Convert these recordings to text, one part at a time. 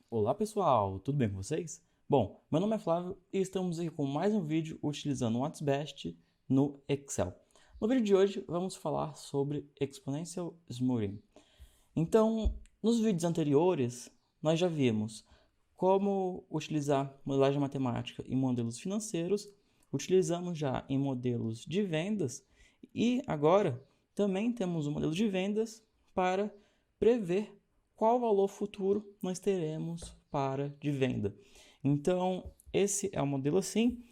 Olá pessoal, tudo bem com vocês? Bom, meu nome é Flávio e estamos aqui com mais um vídeo utilizando o What's Best no Excel. No vídeo de hoje vamos falar sobre Exponential Smoothing. Então, nos vídeos anteriores nós já vimos como utilizar modelagem matemática em modelos financeiros, utilizamos já em modelos de vendas e agora também temos um modelo de vendas para prever qual valor futuro nós teremos para de venda. Então, esse é um modelo assim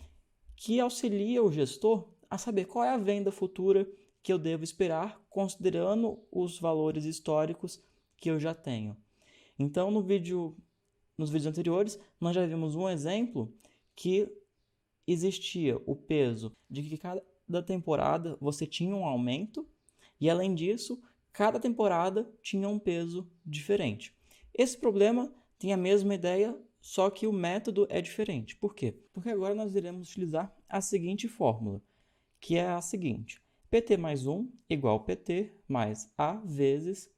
que auxilia o gestor a saber qual é a venda futura que eu devo esperar, considerando os valores históricos que eu já tenho. Então, nos vídeos anteriores, nós já vimos um exemplo que existia o peso de que cada temporada você tinha um aumento e, além disso, cada temporada tinha um peso diferente. Esse problema tem a mesma ideia, só que o método é diferente. Por quê? Porque agora nós iremos utilizar a seguinte fórmula, que é a seguinte: PT mais 1 igual PT mais A vezes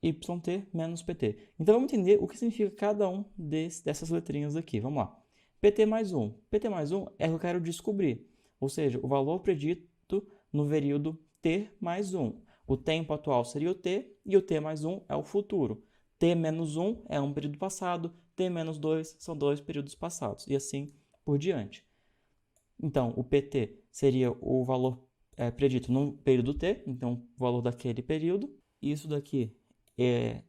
YT menos PT. Então vamos entender o que significa cada um dessas letrinhas aqui. Vamos lá. PT mais 1. PT mais 1 é o que eu quero descobrir, ou seja, o valor predito no período T mais 1. O tempo atual seria o T e o T mais 1 é o futuro. T menos 1 é um período passado, T menos 2 são dois períodos passados, e assim por diante. Então, o PT seria o valor predito no período T, então o valor daquele período. Isso daqui eu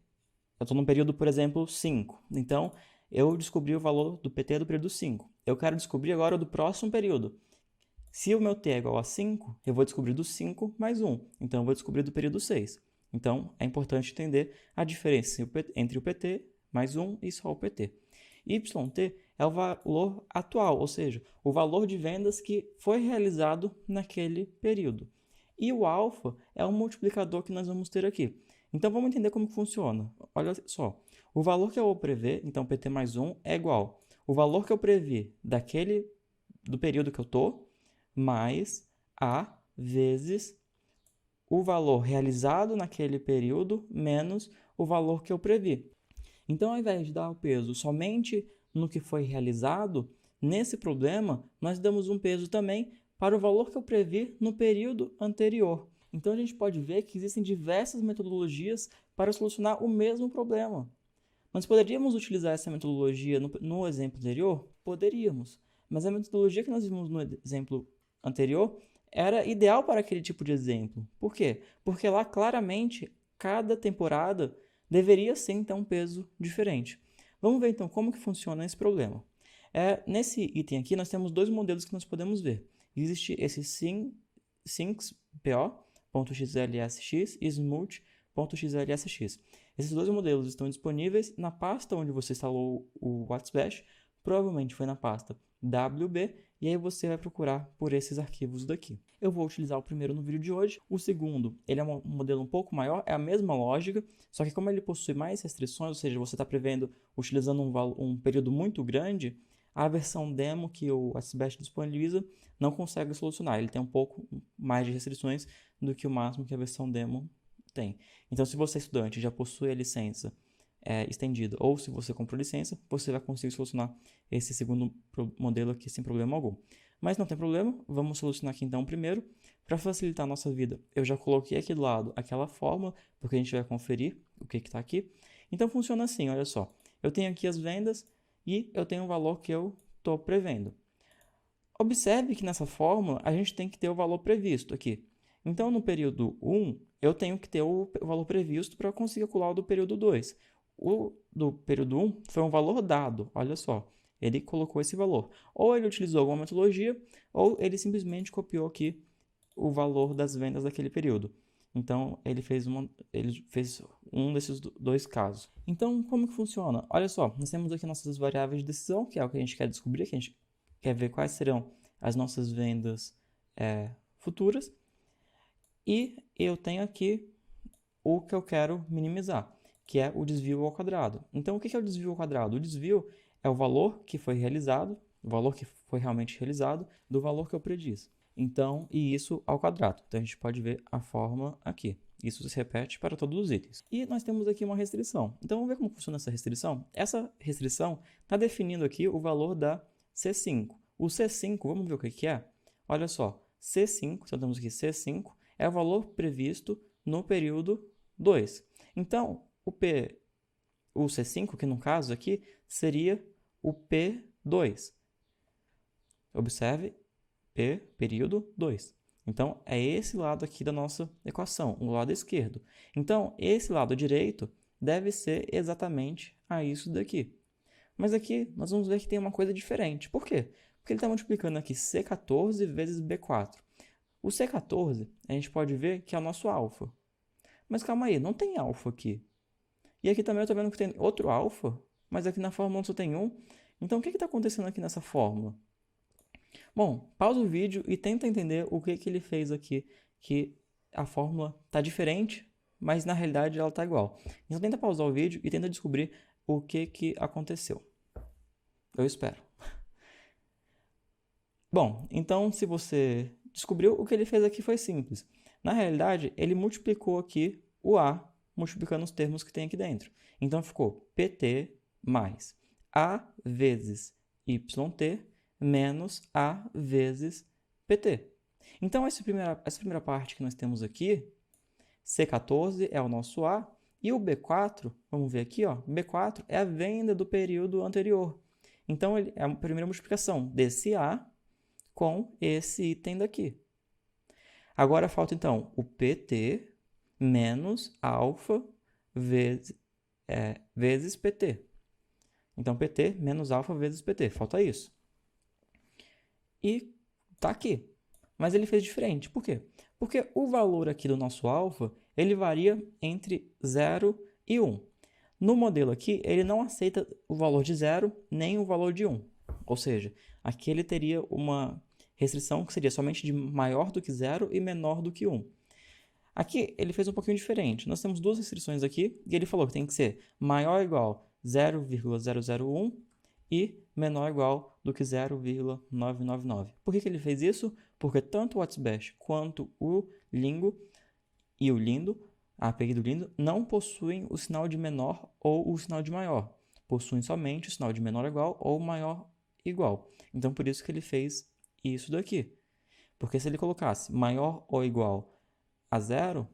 estou no período, por exemplo, 5. Então, eu descobri o valor do PT do período 5. Eu quero descobrir agora o do próximo período. Se o meu T é igual a 5, eu vou descobrir do 5 mais 1. Então, eu vou descobrir do período 6. Então, é importante entender a diferença entre o PT mais 1 e só o PT. YT é o valor atual, ou seja, o valor de vendas que foi realizado naquele período. E o alfa é o multiplicador que nós vamos ter aqui. Então vamos entender como funciona. Olha só, o valor que eu vou prever, então PT mais 1 é igual o valor que eu previ do período que eu estou, mais A vezes o valor realizado naquele período menos o valor que eu previ. Então, ao invés de dar o peso somente no que foi realizado, nesse problema, nós damos um peso também para o valor que eu previ no período anterior. Então, a gente pode ver que existem diversas metodologias para solucionar o mesmo problema. Nós poderíamos utilizar essa metodologia no exemplo anterior? Poderíamos. Mas a metodologia que nós vimos no exemplo anterior era ideal para aquele tipo de exemplo. Por quê? Porque lá claramente cada temporada deveria sim ter um peso diferente. Vamos ver então como que funciona esse problema. Nesse item aqui nós temos dois modelos que nós podemos ver. Existe esse SyncPO.xlsx e Smooth.xlsx. Esses dois modelos estão disponíveis na pasta onde você instalou o What's Bash, provavelmente foi na pasta WB, e aí você vai procurar por esses arquivos daqui. Eu vou utilizar o primeiro no vídeo de hoje, o segundo, ele é um modelo um pouco maior, é a mesma lógica, só que como ele possui mais restrições, ou seja, você está prevendo utilizando um período muito grande, a versão demo que o WhatsApp disponibiliza não consegue solucionar, ele tem um pouco mais de restrições do que o máximo que a versão demo tem. Então, se você é estudante e já possui a licença estendida, ou se você comprou licença, você vai conseguir solucionar esse segundo modelo aqui sem problema algum. Mas não tem problema, vamos solucionar aqui então primeiro. Para facilitar a nossa vida, eu já coloquei aqui do lado aquela fórmula, porque a gente vai conferir o que está aqui. Então funciona assim, olha só. Eu tenho aqui as vendas e eu tenho o valor que eu estou prevendo. Observe que nessa fórmula a gente tem que ter o valor previsto aqui. Então, no período 1, eu tenho que ter o valor previsto para conseguir calcular o do período 2. O do período 1 foi um valor dado, olha só. Ele colocou esse valor. Ou ele utilizou alguma metodologia, ou ele simplesmente copiou aqui o valor das vendas daquele período. Então, ele fez um desses dois casos. Então, como que funciona? Olha só, nós temos aqui nossas variáveis de decisão, que é o que a gente quer descobrir, que a gente quer ver quais serão as nossas vendas futuras. E eu tenho aqui o que eu quero minimizar, que é o desvio ao quadrado. Então, o que é o desvio ao quadrado? O desvio é o valor que foi realizado, o valor que foi realmente realizado, do valor que eu prediz. Então, e isso ao quadrado. Então, a gente pode ver a fórmula aqui. Isso se repete para todos os itens. E nós temos aqui uma restrição. Então, vamos ver como funciona essa restrição? Essa restrição está definindo aqui o valor da C5. O C5, vamos ver o que é? Olha só, C5, então temos aqui C5, é o valor previsto no período 2. Então, o C5, que no caso aqui, seria o P2. Observe, P, período 2. Então, é esse lado aqui da nossa equação, o lado esquerdo. Então, esse lado direito deve ser exatamente a isso daqui. Mas aqui, nós vamos ver que tem uma coisa diferente. Por quê? Porque ele está multiplicando aqui C14 vezes B4. O C14, a gente pode ver que é o nosso alfa. Mas calma aí, não tem alfa aqui. E aqui também eu estou vendo que tem outro alfa, mas aqui na fórmula só tem um. Então, o que está acontecendo aqui nessa fórmula? Bom, pausa o vídeo e tenta entender o que ele fez aqui, que a fórmula está diferente, mas na realidade ela está igual. Então, tenta pausar o vídeo e tenta descobrir o que aconteceu. Eu espero. Bom, então se você descobriu, o que ele fez aqui foi simples. Na realidade, ele multiplicou aqui o A, multiplicando os termos que tem aqui dentro. Então, ficou PT mais A vezes YT menos A vezes PT. Então, essa primeira parte que nós temos aqui, C14 é o nosso A, e o B4, vamos ver aqui, ó, B4 é a venda do período anterior. Então, é a primeira multiplicação desse A com esse item daqui. Agora falta, então, o PT menos alfa vezes PT. Então, PT menos alfa vezes PT. Falta isso. E tá aqui. Mas ele fez diferente. Por quê? Porque o valor aqui do nosso alfa, ele varia entre 0 e 1. No modelo aqui, ele não aceita o valor de 0 nem o valor de 1. Ou seja, aqui ele teria uma restrição que seria somente de maior do que 0 e menor do que 1. Aqui ele fez um pouquinho diferente. Nós temos duas restrições aqui e ele falou que tem que ser maior ou igual 0,001 e menor ou igual do que 0,999. Por que ele fez isso? Porque tanto o WhatsBash quanto o Lingo e o Lindo, a API do Lindo, não possuem o sinal de menor ou o sinal de maior. Possuem somente o sinal de menor ou igual ou maior igual. Então, por isso que ele fez isso daqui. Porque se ele colocasse maior ou igual a 0,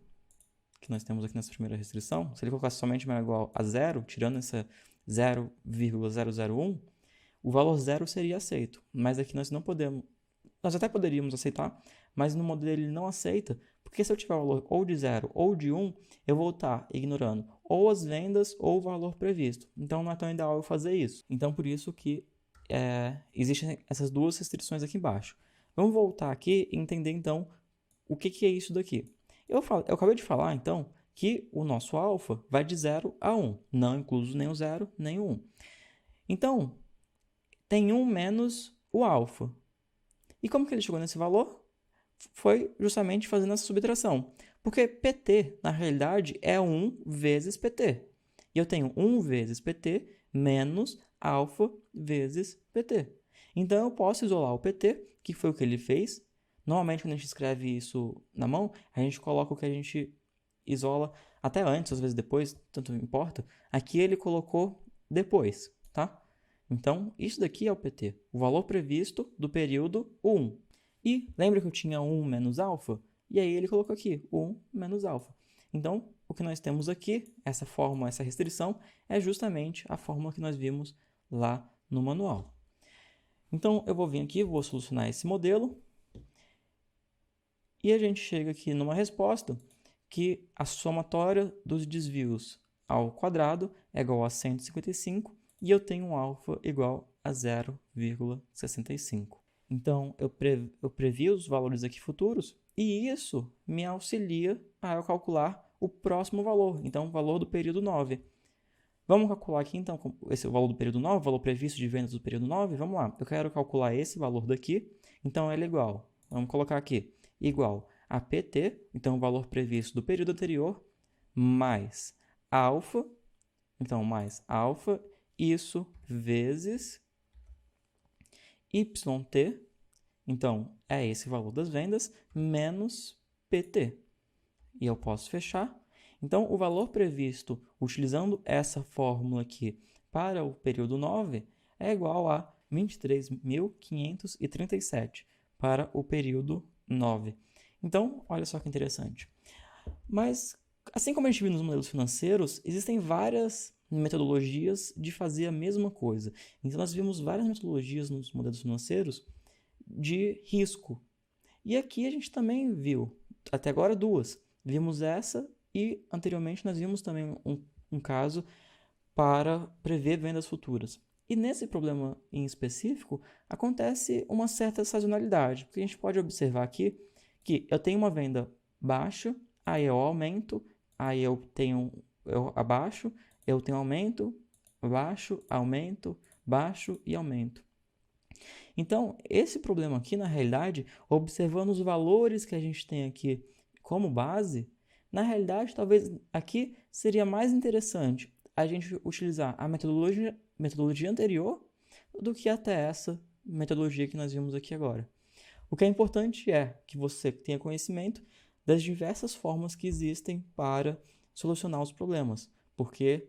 que nós temos aqui nessa primeira restrição, se ele colocasse somente maior ou igual a 0, tirando essa 0,001, o valor 0 seria aceito. Mas aqui nós não podemos. Nós até poderíamos aceitar, mas no modelo ele não aceita, porque se eu tiver valor ou de 0 ou de 1, eu vou estar ignorando ou as vendas ou o valor previsto. Então não é tão ideal eu fazer isso. Então por isso que existem essas duas restrições aqui embaixo. Vamos voltar aqui e entender então o que é isso daqui. Eu acabei de falar então que o nosso alfa vai de 0 a 1, não incluso nem o 0 nem o 1. Então, tem 1 menos o alfa. E como que ele chegou nesse valor? Foi justamente fazendo essa subtração. Porque PT, na realidade, é 1 vezes PT. E eu tenho 1 vezes PT menos alfa vezes PT. Então, eu posso isolar o PT, que foi o que ele fez. Normalmente, quando a gente escreve isso na mão, a gente coloca o que a gente isola até antes, às vezes depois, tanto não importa. Aqui ele colocou depois, tá? Então, isso daqui é o PT, o valor previsto do período 1. E lembra que eu tinha 1 menos alfa? E aí ele colocou aqui, 1 menos alfa. Então, o que nós temos aqui, essa fórmula, essa restrição, é justamente a fórmula que nós vimos lá no manual. Então, eu vou vir aqui, vou solucionar esse modelo. E a gente chega aqui numa resposta que a somatória dos desvios ao quadrado é igual a 155 e eu tenho um alfa igual a 0,65. Então, eu previ os valores aqui futuros e isso me auxilia a eu calcular o próximo valor, então o valor do período 9. Vamos calcular aqui, então, esse valor do período 9, o valor previsto de vendas do período 9. Vamos lá, eu quero calcular esse valor daqui, então ele é igual, vamos colocar aqui, igual a PT, então o valor previsto do período anterior, mais alfa, então mais alfa, isso vezes YT, então é esse valor das vendas, menos PT. e eu posso fechar. Então, o valor previsto utilizando essa fórmula aqui para o período 9 é igual a 23.537 para o período 9. Então, olha só que interessante. Mas, assim como a gente viu nos modelos financeiros, existem várias metodologias de fazer a mesma coisa. Então, nós vimos várias metodologias nos modelos financeiros de risco. E aqui a gente também viu, até agora, duas. Vimos essa e, anteriormente, nós vimos também um caso para prever vendas futuras. E nesse problema em específico, acontece uma certa sazonalidade, porque a gente pode observar aqui que eu tenho uma venda baixa, aí eu aumento, aí eu abaixo, eu tenho aumento, baixo, aumento, baixo e aumento. Então, esse problema aqui, na realidade, observando os valores que a gente tem aqui como base, na realidade, talvez aqui seria mais interessante a gente utilizar a metodologia anterior do que até essa metodologia que nós vimos aqui agora. O que é importante é que você tenha conhecimento das diversas formas que existem para solucionar os problemas, porque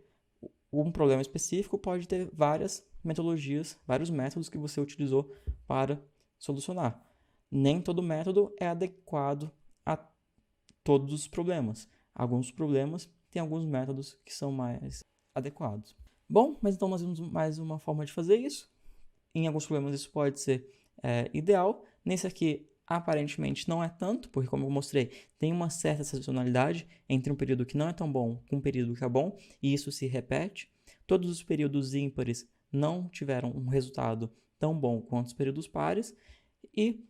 um problema específico pode ter várias metodologias, vários métodos que você utilizou para solucionar. Nem todo método é adequado a todos os problemas. Alguns problemas têm alguns métodos que são mais adequados. Bom, mas então nós vimos mais uma forma de fazer isso. Em alguns problemas isso pode ser ideal. Nesse aqui, aparentemente não é tanto, porque como eu mostrei, tem uma certa sazonalidade entre um período que não é tão bom com um período que é bom, e isso se repete. Todos os períodos ímpares não tiveram um resultado tão bom quanto os períodos pares, e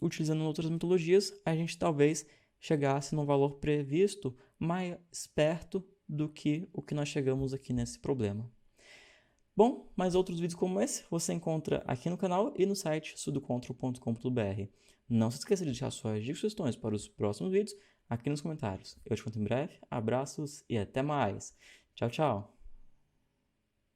utilizando outras metodologias, a gente talvez chegasse num valor previsto mais perto do que o que nós chegamos aqui nesse problema. Bom, mais outros vídeos como esse você encontra aqui no canal e no site sudocontrol.com.br. Não se esqueça de deixar suas dicas e sugestões para os próximos vídeos aqui nos comentários. Eu te conto em breve, abraços e até mais. Tchau, tchau!